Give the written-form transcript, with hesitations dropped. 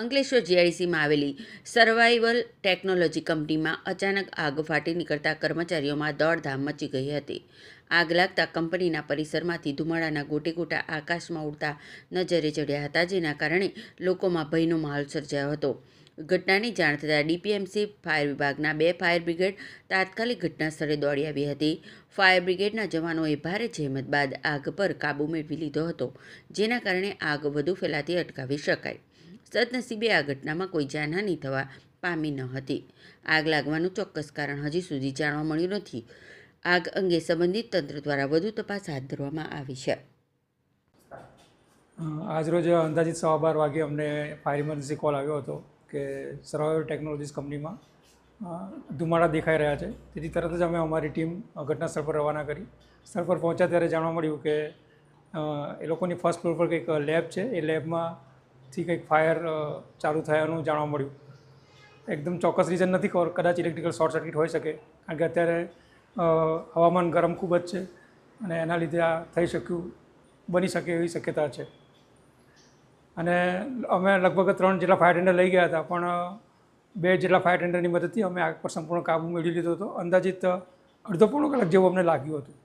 અંકલેશ્વર જીઆઈડીસીમાં આવેલી survival technology કંપનીમાં અચાનક આગ ફાટી નીકળતા કર્મચારીઓમાં દોડધામ મચી ગઈ હતી. આગ લાગતા કંપનીના પરિસરમાંથી ધુમાડાના ગોટેગોટા આકાશમાં ઉડતા નજરે ચડ્યા હતા, જેના કારણે લોકોમાં ભયનો માહોલ સર્જાયો હતો. ઘટનાની જાણ થતાં ડીપીએમસી ફાયર વિભાગના 2 ફાયર બ્રિગેડ તાત્કાલિક ઘટના સ્થળે દોડી આવી હતી. ફાયર બ્રિગેડના જવાનોએ ભારે જહેમત બાદ આગ પર કાબૂ મેળવી લીધો હતો, જેના કારણે આગ વધુ ફેલાતી અટકાવી શકાઈ. સદનસીબે આ ઘટનામાં કોઈ જાનહાનિ થવા પામી ન હતી. આગ લાગવાનું ચોક્કસ કારણ હજી સુધી જાણવા મળ્યું નથી. આગ અંગે સંબંધિત તંત્ર દ્વારા વધુ તપાસ હાથ ધરવામાં આવી છે. આજરોજ અંદાજિત 12:15 વાગે અમને ફાયર ઇમરજન્સી કોલ આવ્યો હતો કે સર્વાઇવલ ટેકનોલોજીસ કંપનીમાં ધુમાડા દેખાઈ રહ્યા છે. તેથી તરત જ અમે અમારી ટીમ ઘટના સ્થળ પર રવાના કરી. સ્થળ પર પહોંચ્યા ત્યારે જાણવા મળ્યું કે એ લોકોની ફર્સ્ટ ફ્લોર પર કંઈક લેબ છે, એ લેબમાંથી કંઈક ફાયર ચાલુ થયાનું જાણવા મળ્યું. એકદમ ચોક્કસ રીઝન નથી ખબર, કદાચ ઇલેક્ટ્રિકલ શોર્ટ સર્કિટ હોઈ શકે, કારણ કે અત્યારે હવામાન ગરમ ખૂબ જ છે અને એના લીધે આ થઈ શક્યું, બની શકે એવી શક્યતા છે. અને અમે લગભગ 3 જેટલા ફાયર ટેન્ડર લઈ ગયા હતા, પણ 2 જેટલા ફાયર ટેન્ડરની મદદથી અમે આગ પર સંપૂર્ણ કાબૂ મેળવી લીધો હતો. અંદાજિત અડધો પોણો કલાક જેવું અમને લાગ્યું હતું.